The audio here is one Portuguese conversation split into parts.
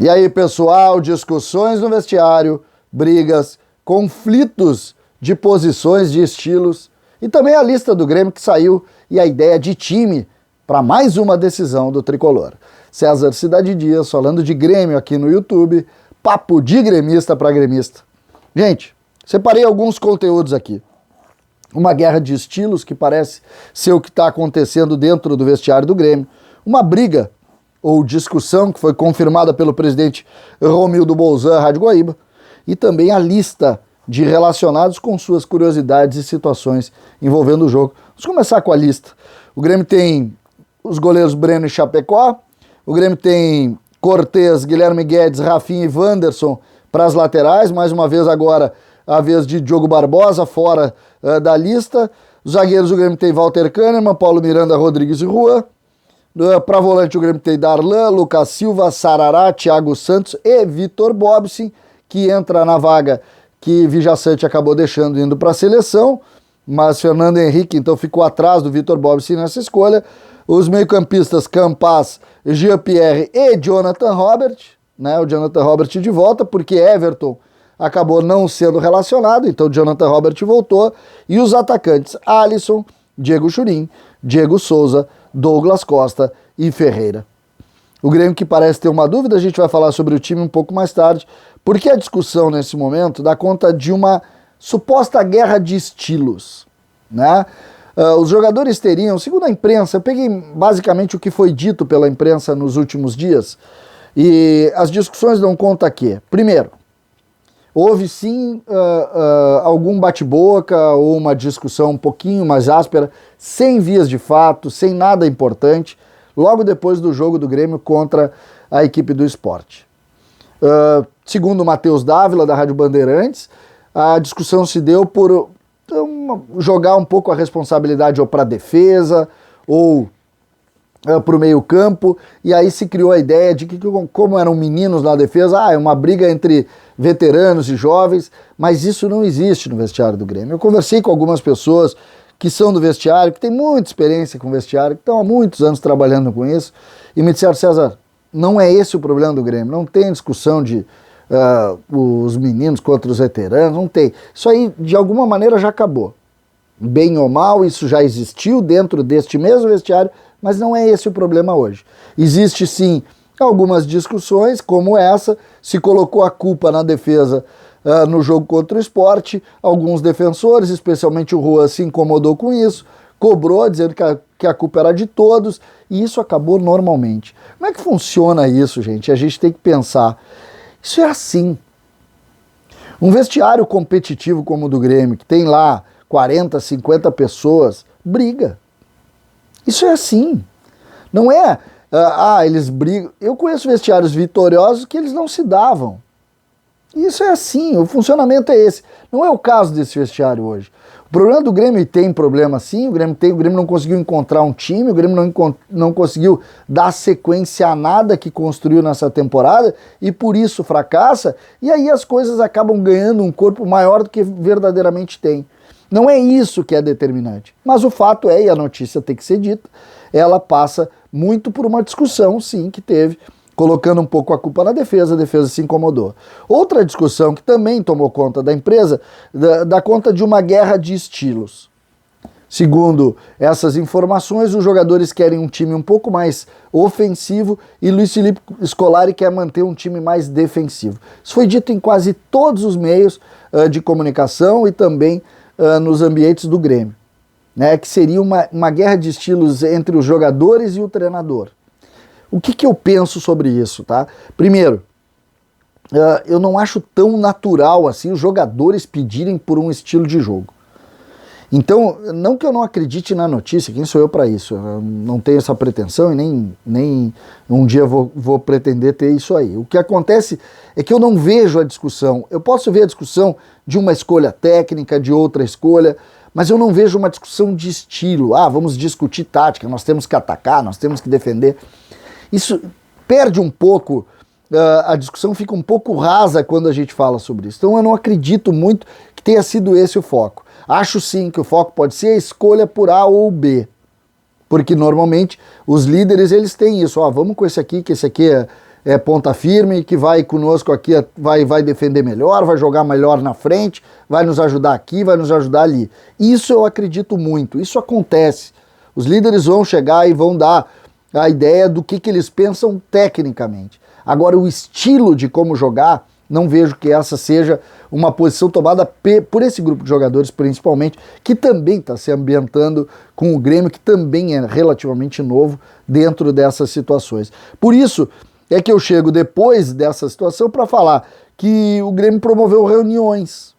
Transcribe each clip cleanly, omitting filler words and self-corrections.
E aí, pessoal, discussões no vestiário, brigas, conflitos de posições, de estilos e também a lista do Grêmio que saiu e a ideia de time para mais uma decisão do Tricolor. César Cidade Dias falando de Grêmio aqui no YouTube, papo de gremista para gremista. Gente, separei alguns conteúdos aqui. Uma guerra de estilos que parece ser o que está acontecendo dentro do vestiário do Grêmio. Uma briga ou discussão que foi confirmada pelo presidente Romildo Bolzan, Rádio Guaíba, e também a lista de relacionados com suas curiosidades e situações envolvendo o jogo. Vamos começar com a lista. O Grêmio tem os goleiros Breno e Chapecó, o Grêmio tem Cortez, Guilherme Guedes, Rafinha e Wanderson para as laterais, mais uma vez agora a vez de Diogo Barbosa fora da lista. Os zagueiros, o Grêmio tem Walter Kahneman, Paulo Miranda, Rodrigues e Juan. Para volante o Grêmio tem Darlan, Lucas Silva, Sarará, Thiago Santos e Vitor Bobsin, que entra na vaga que Vijaçante acabou deixando indo para a seleção, mas Fernando Henrique então ficou atrás do Vitor Bobsin nessa escolha. Os meio-campistas Campas, Jean-Pierre e Jonathan Robert, né? O Jonathan Robert de volta, porque Everton acabou não sendo relacionado, então o Jonathan Robert voltou. E os atacantes Alisson, Diego Churin, Diego Souza, Douglas Costa e Ferreira. O Grêmio que parece ter uma dúvida, a gente vai falar sobre o time um pouco mais tarde, porque a discussão nesse momento dá conta de uma suposta guerra de estilos, né? Os jogadores teriam, segundo a imprensa, eu peguei basicamente o que foi dito pela imprensa nos últimos dias, e as discussões dão conta que, primeiro, houve sim algum bate-boca ou uma discussão um pouquinho mais áspera, sem vias de fato, sem nada importante, logo depois do jogo do Grêmio contra a equipe do Sport. Segundo o Matheus Dávila, da Rádio Bandeirantes, a discussão se deu por jogar um pouco a responsabilidade ou para a defesa ou para o meio campo, e aí se criou a ideia de que como eram meninos na defesa, é uma briga entre veteranos e jovens, mas isso não existe no vestiário do Grêmio. Eu conversei com algumas pessoas que são do vestiário, que têm muita experiência com o vestiário, que estão há muitos anos trabalhando com isso, e me disseram: César, não é esse o problema do Grêmio, não tem discussão de os meninos contra os veteranos, não tem. Isso aí, de alguma maneira, já acabou. Bem ou mal, isso já existiu dentro deste mesmo vestiário, mas não é esse o problema hoje. Existe sim algumas discussões, como essa, se colocou a culpa na defesa no jogo contra o Sport, alguns defensores, especialmente o Juan, se incomodou com isso, cobrou, dizendo que a culpa era de todos, e isso acabou normalmente. Como é que funciona isso, gente? A gente tem que pensar. Isso é assim. Um vestiário competitivo como o do Grêmio, que tem lá 40, 50 pessoas, briga. Isso é assim. Não é, eles brigam. Eu conheço vestiários vitoriosos que eles não se davam. Isso é assim, o funcionamento é esse. Não é o caso desse vestiário hoje. O problema do Grêmio, tem problema sim, o Grêmio não conseguiu encontrar um time, o Grêmio não conseguiu dar sequência a nada que construiu nessa temporada e por isso fracassa, e aí as coisas acabam ganhando um corpo maior do que verdadeiramente tem. Não é isso que é determinante, mas o fato é, e a notícia tem que ser dita, ela passa muito por uma discussão, sim, que teve, colocando um pouco a culpa na defesa, a defesa se incomodou. Outra discussão que também tomou conta da empresa, dá conta de uma guerra de estilos. Segundo essas informações, os jogadores querem um time um pouco mais ofensivo e Luiz Felipe Scolari quer manter um time mais defensivo. Isso foi dito em quase todos os meios de comunicação e também nos ambientes do Grêmio, né, que seria uma guerra de estilos entre os jogadores e o treinador. O que eu penso sobre isso, tá? Primeiro, eu não acho tão natural assim os jogadores pedirem por um estilo de jogo. Então, não que eu não acredite na notícia, quem sou eu para isso? Eu não tenho essa pretensão e nem um dia vou pretender ter isso aí. O que acontece é que eu não vejo a discussão. Eu posso ver a discussão de uma escolha técnica, de outra escolha, mas eu não vejo uma discussão de estilo. Vamos discutir tática, nós temos que atacar, nós temos que defender. Isso perde um pouco, a discussão fica um pouco rasa quando a gente fala sobre isso. Então eu não acredito muito que tenha sido esse o foco. Acho sim que o foco pode ser a escolha por A ou B, porque normalmente os líderes eles têm isso, vamos com esse aqui, que esse aqui é ponta firme, que vai conosco aqui, vai defender melhor, vai jogar melhor na frente, vai nos ajudar aqui, vai nos ajudar ali. Isso eu acredito muito, isso acontece. Os líderes vão chegar e vão dar a ideia do que eles pensam tecnicamente. Agora, o estilo de como jogar, não vejo que essa seja uma posição tomada por esse grupo de jogadores, principalmente, que também está se ambientando com o Grêmio, que também é relativamente novo dentro dessas situações. Por isso é que eu chego depois dessa situação para falar que o Grêmio promoveu reuniões.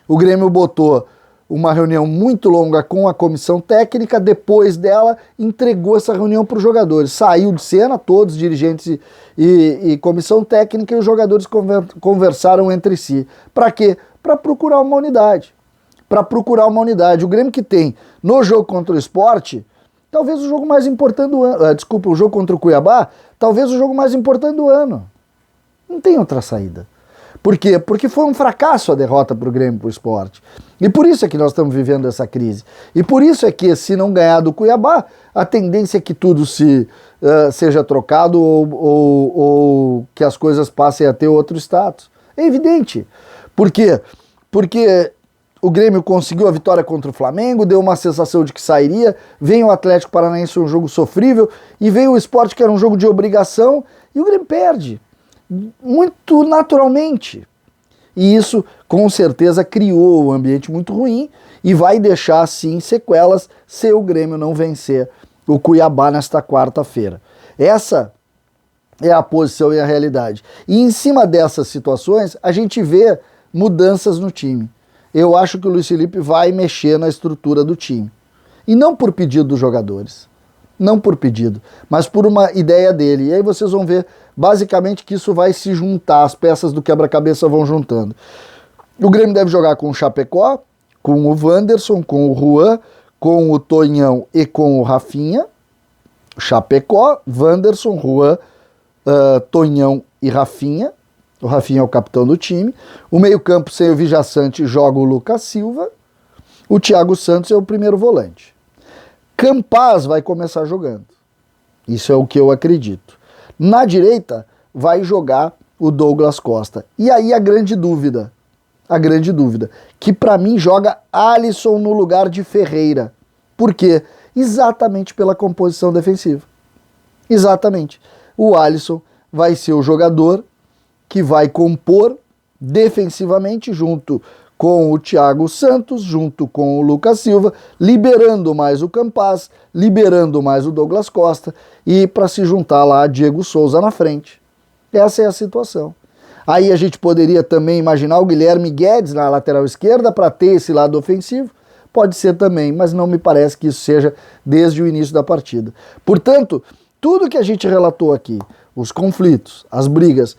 O Grêmio botou uma reunião muito longa com a comissão técnica, depois dela entregou essa reunião para os jogadores. Saiu de cena, todos, dirigentes e comissão técnica, e os jogadores conversaram entre si. Para quê? Para procurar uma unidade. Para procurar uma unidade. O Grêmio que tem no jogo contra o Sport, talvez o jogo mais importante do ano. O jogo contra o Cuiabá, talvez o jogo mais importante do ano. Não tem outra saída. Por quê? Porque foi um fracasso a derrota para o Grêmio, para o Sport. E por isso é que nós estamos vivendo essa crise. E por isso é que, se não ganhar do Cuiabá, a tendência é que tudo seja trocado ou que as coisas passem a ter outro status. É evidente. Por quê? Porque o Grêmio conseguiu a vitória contra o Flamengo, deu uma sensação de que sairia, vem o Atlético Paranaense, um jogo sofrível, e veio o Sport, que era um jogo de obrigação, e o Grêmio perde. Muito naturalmente. E isso, com certeza, criou um ambiente muito ruim e vai deixar, sim, sequelas se o Grêmio não vencer o Cuiabá nesta quarta-feira. Essa é a posição e a realidade. E em cima dessas situações, a gente vê mudanças no time. Eu acho que o Luiz Felipe vai mexer na estrutura do time. E não por pedido dos jogadores. Não por pedido, mas por uma ideia dele. E aí vocês vão ver, basicamente, que isso vai se juntar, as peças do quebra-cabeça vão juntando. O Grêmio deve jogar com o Chapecó, com o Wanderson, com o Juan, com o Tonhão e com o Rafinha. Chapecó, Wanderson, Juan, Tonhão e Rafinha. O Rafinha é o capitão do time. O meio-campo sem o Vijaçante joga o Lucas Silva. O Thiago Santos é o primeiro volante. Campaz vai começar jogando. Isso é o que eu acredito. Na direita vai jogar o Douglas Costa. E aí a grande dúvida, que para mim joga Alisson no lugar de Ferreira. Por quê? Exatamente pela composição defensiva. Exatamente. O Alisson vai ser o jogador que vai compor defensivamente junto com o Thiago Santos, junto com o Lucas Silva, liberando mais o Campaz, liberando mais o Douglas Costa e para se juntar lá Diego Souza na frente. Essa é a situação. Aí a gente poderia também imaginar o Guilherme Guedes na lateral esquerda para ter esse lado ofensivo. Pode ser também, mas não me parece que isso seja desde o início da partida. Portanto, tudo que a gente relatou aqui, os conflitos, as brigas,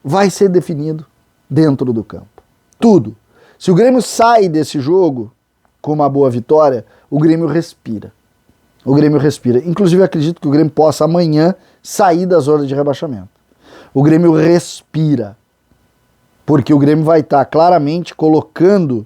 vai ser definido dentro do campo. Tudo. Se o Grêmio sai desse jogo com uma boa vitória, o Grêmio respira. O Grêmio respira. Inclusive, eu acredito que o Grêmio possa amanhã sair da zona de rebaixamento. O Grêmio respira. Porque o Grêmio vai estar claramente colocando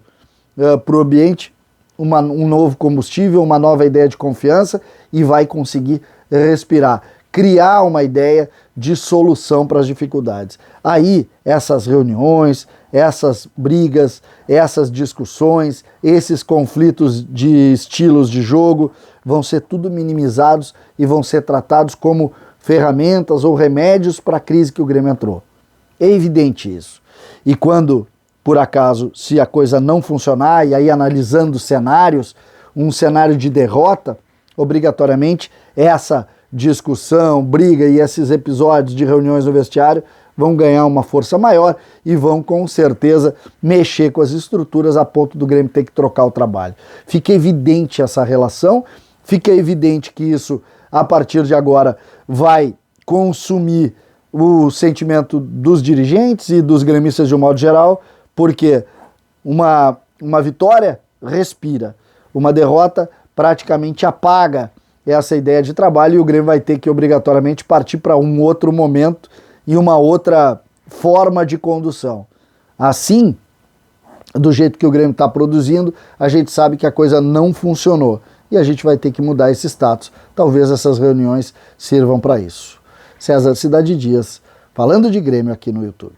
para o ambiente um novo combustível, uma nova ideia de confiança e vai conseguir respirar. Criar uma ideia de solução para as dificuldades. Aí, essas reuniões, essas brigas, essas discussões, esses conflitos de estilos de jogo vão ser tudo minimizados e vão ser tratados como ferramentas ou remédios para a crise que o Grêmio entrou. É evidente isso. E quando, por acaso, se a coisa não funcionar, e aí analisando cenários, um cenário de derrota, obrigatoriamente essa discussão, briga e esses episódios de reuniões no vestiário vão ganhar uma força maior e vão com certeza mexer com as estruturas a ponto do Grêmio ter que trocar o trabalho. Fica evidente essa relação, fica evidente que isso a partir de agora vai consumir o sentimento dos dirigentes e dos gremistas de um modo geral, porque uma vitória respira, uma derrota praticamente apaga essa ideia de trabalho e o Grêmio vai ter que obrigatoriamente partir para um outro momento e uma outra forma de condução. Assim, do jeito que o Grêmio está produzindo, a gente sabe que a coisa não funcionou e a gente vai ter que mudar esse status. Talvez essas reuniões sirvam para isso. César Cidade Dias, falando de Grêmio aqui no YouTube.